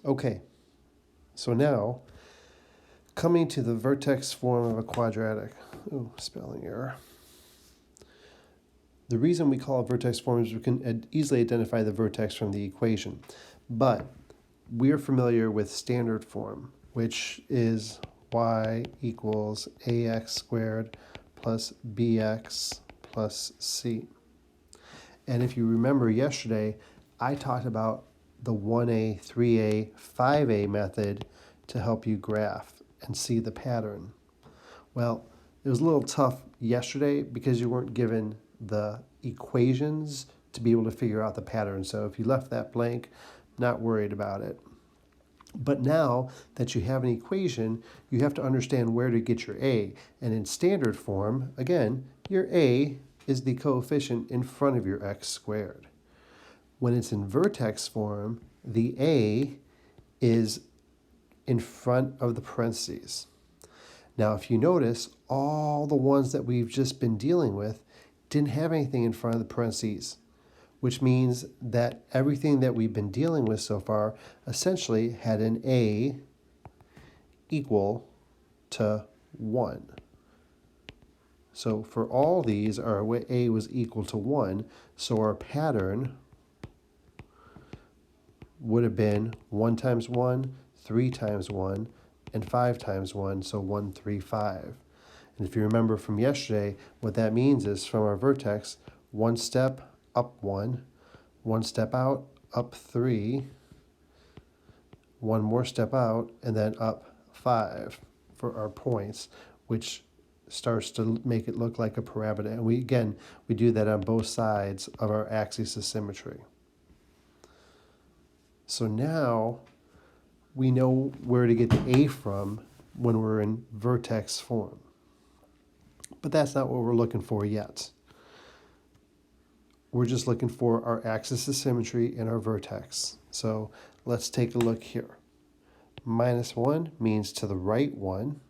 Okay, so now coming to the vertex form of a quadratic. Ooh, spelling error. The reason we call it vertex form is we can easily identify the vertex from the equation. But we're familiar with standard form, which is y equals ax squared plus bx plus c. And if you remember yesterday, I talked about the 1a, 3a, 5a method to help you graph and see the pattern. Well, it was a little tough yesterday because you weren't given the equations to be able to figure out the pattern. So if you left that blank, not worried about it. But now that you have an equation, you have to understand where to get your a. And in standard form, again, your a is the coefficient in front of your x squared. When it's in vertex form, the a is in front of the parentheses. Now, if you notice, all the ones that we've just been dealing with didn't have anything in front of the parentheses, which means that everything that we've been dealing with so far essentially had an a equal to 1. So for all these, our a was equal to 1, so our pattern would have been 1 times 1, 3 times 1, and 5 times 1, so 1, 3, 5. And if you remember from yesterday, what that means is from our vertex, one step up 1, one step out, up 3, one more step out, and then up 5 for our points, which starts to make it look like a parabola. And we do that on both sides of our axis of symmetry. So now we know where to get the a from when we're in vertex form. But that's not what we're looking for yet. We're just looking for our axis of symmetry and our vertex. So let's take a look here. -1 means to the right 1.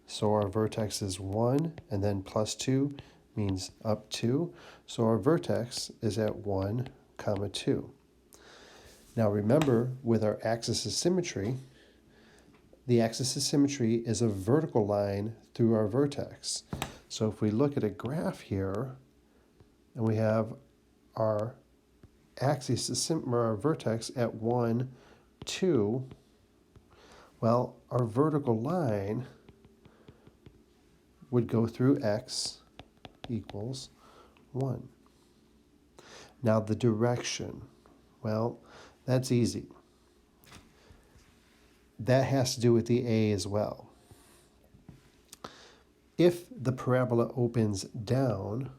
So our vertex is 1, and then +2 means up 2. So our vertex is at 1, 2. Now remember, with our axis of symmetry, the axis of symmetry is a vertical line through our vertex. So if we look at a graph here, and we have our axis of symmetry, our vertex at 1, 2, well, our vertical line would go through x equals 1. Now the direction, well, that's easy. That has to do with the a as well. If the parabola opens down,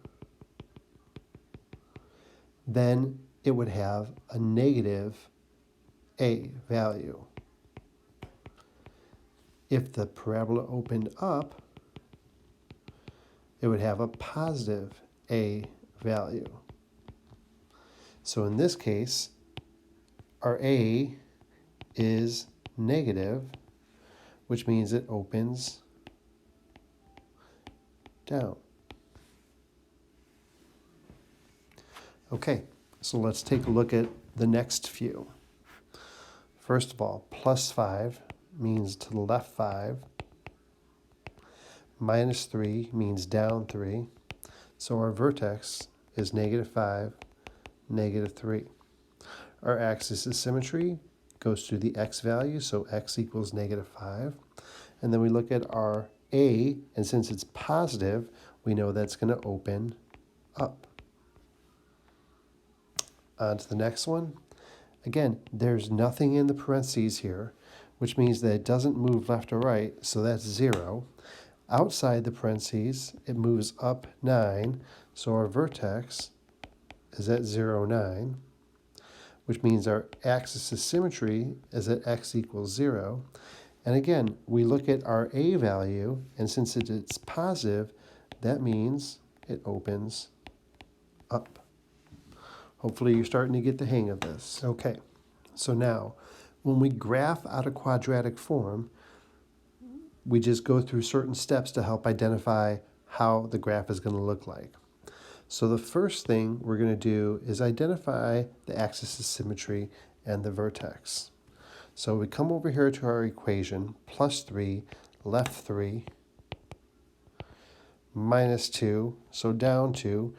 then it would have a negative a value. If the parabola opened up, it would have a positive a value. So in this case, our a is negative, which means it opens down. Okay, so let's take a look at the next few. First of all, +5 means to the left 5. -3 means down 3. So our vertex is -5, -3. Our axis of symmetry goes through the x value, so x equals -5. And then we look at our a, and since it's positive, we know that's going to open up. On to the next one. Again, there's nothing in the parentheses here, which means that it doesn't move left or right, so that's 0. Outside the parentheses, it moves up 9, so our vertex is at 0, 9, which means our axis of symmetry is at x equals 0. And again, we look at our a value, and since it's positive, that means it opens up. Hopefully you're starting to get the hang of this. Okay, so now, when we graph out a quadratic form, we just go through certain steps to help identify how the graph is going to look like. So the first thing we're going to do is identify the axis of symmetry and the vertex. So we come over here to our equation, plus 3, left 3, minus 2, so down 2.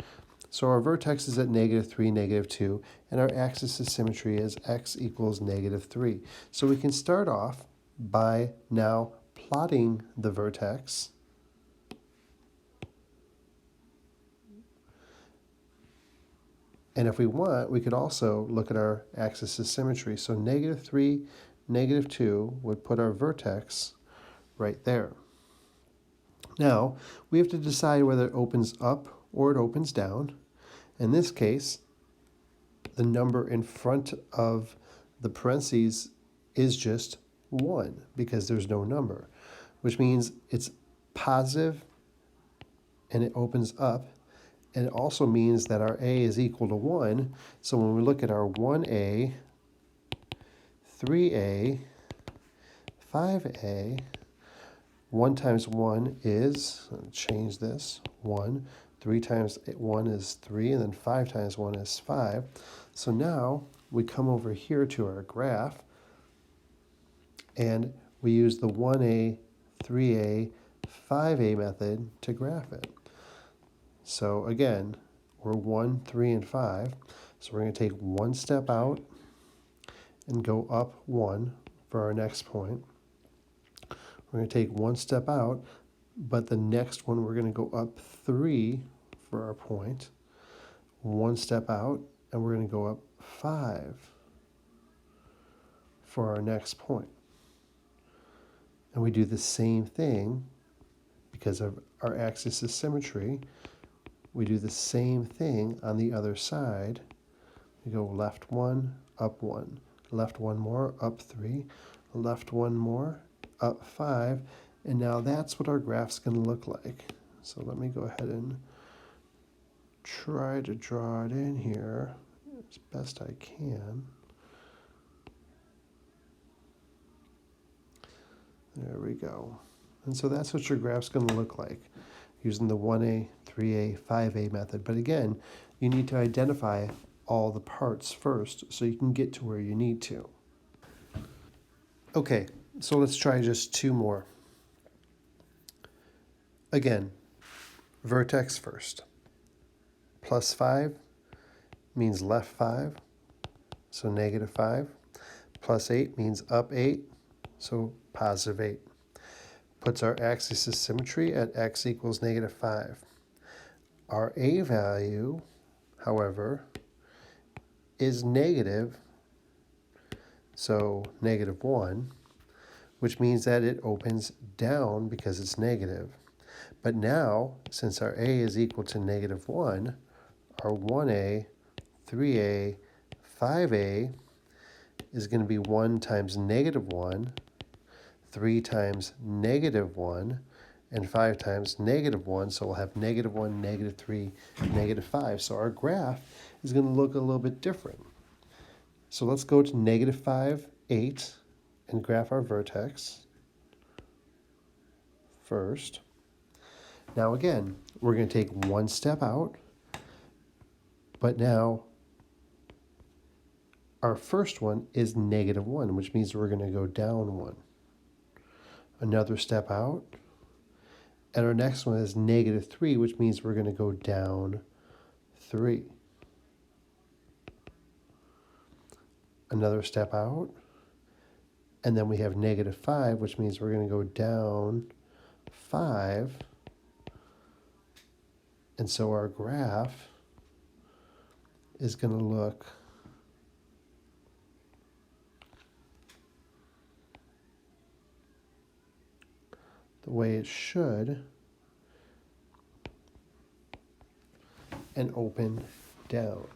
So our vertex is at -3, -2, and our axis of symmetry is x equals -3. So we can start off by now plotting the vertex. And if we want, we could also look at our axis of symmetry. So -3, -2 would put our vertex right there. Now, we have to decide whether it opens up or it opens down. In this case, the number in front of the parentheses is just 1 because there's no number, which means it's positive and it opens up. And it also means that our a is equal to 1. So when we look at our 1a, 3a, 5a, 1 times 1 is, change this, 1. 3 times 1 is 3, and then 5 times 1 is 5. So now we come over here to our graph, and we use the 1a, 3a, 5a method to graph it. So again, we're 1, 3, and 5. So we're going to take one step out and go up 1 for our next point. We're going to take one step out, but the next one we're going to go up 3 for our point. One step out, and we're going to go up 5 for our next point. And we do the same thing because of our axis of symmetry. We do the same thing on the other side. We go left 1, up 1, left 1 more, up 3, left 1 more, up 5, and now that's what our graph's going to look like. So let me go ahead and try to draw it in here as best I can. There we go. And so that's what your graph's going to look like using the 1A, 3A, 5A method. But again, you need to identify all the parts first so you can get to where you need to. Okay, so let's try just 2 more. Again, vertex first. Plus 5 means left 5, so -5. Plus 8 means up 8, so positive 8. Puts our axis of symmetry at x equals -5. Our a value, however, is negative, so -1, which means that it opens down because it's negative. But now, since our a is equal to -1, our 1a, 3a, 5a is going to be 1 times -1, 3 times -1, and 5 times -1. So we'll have -1, -3, -5. So our graph is going to look a little bit different. So let's go to -5, 8, and graph our vertex first. Now again, we're going to take one step out, but now our first one is -1, which means we're going to go down 1. Another step out, and our next one is -3, which means we're going to go down 3. Another step out, and then we have -5, which means we're going to go down 5. And so our graph is going to look the way it should and open down.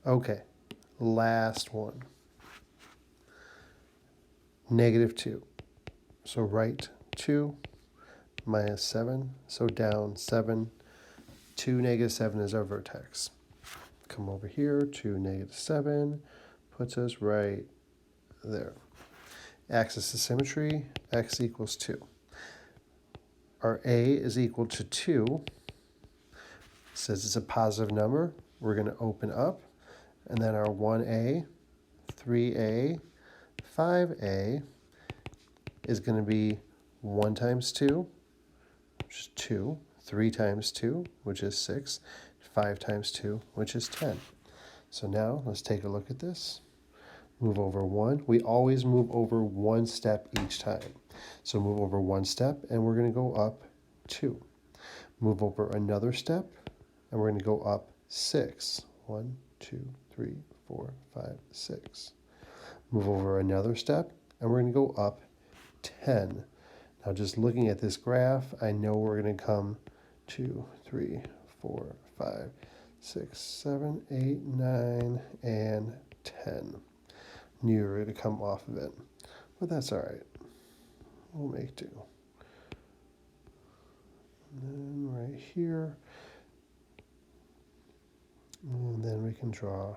Okay, last one. -2. So right 2 minus 7, so down 7. 2, -7 is our vertex. Come over here to -7, puts us right there. Axis of symmetry, x equals 2. Our a is equal to 2. It says it's a positive number. We're going to open up, and then our 1a, 3a, 5a is going to be 1 times 2, which is 2, 3 times 2, which is 6, 5 times 2, which is 10. So now let's take a look at this. Move over 1. We always move over 1 step each time. So move over 1 step, and we're going to go up 2. Move over another step, and we're going to go up 6. 1, 2, 3, 4, 5, 6. Move over another step, and we're going to go up 10. Now just looking at this graph, I know we're going to come 2, 3, 4, 5, 6, 7, 8, 9, and 10. Knew you were going to come off of it, but that's all right. We'll make do. And then right here, and then we can draw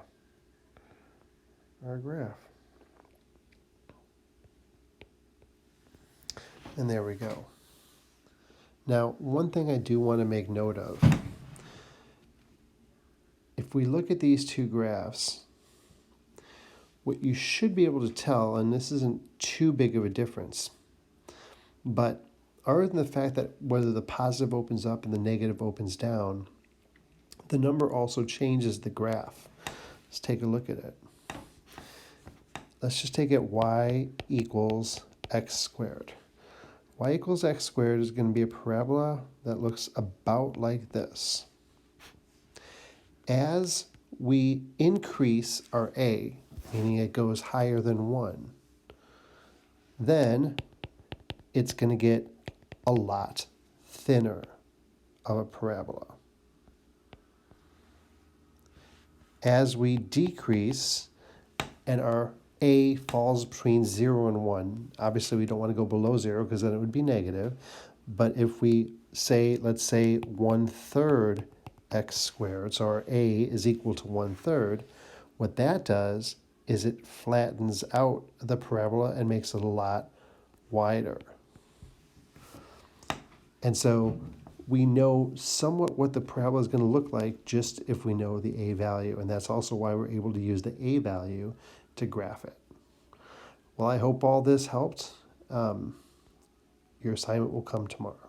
our graph. And there we go. Now, one thing I do want to make note of, if we look at these two graphs, what you should be able to tell, and this isn't too big of a difference, but other than the fact that whether the positive opens up and the negative opens down, the number also changes the graph. Let's take a look at it. Let's just take it y equals x squared. Y equals x squared is going to be a parabola that looks about like this. As we increase our a, meaning it goes higher than 1, then it's going to get a lot thinner of a parabola. As we decrease and our a falls between 0 and 1, obviously we don't want to go below 0 because then it would be negative, but if we say, let's say 1/3 x squared, so our a is equal to 1/3, what that does is it flattens out the parabola and makes it a lot wider. And so we know somewhat what the parabola is going to look like just if we know the a value, and that's also why we're able to use the a value to graph it. Well, I hope all this helped. Your assignment will come tomorrow.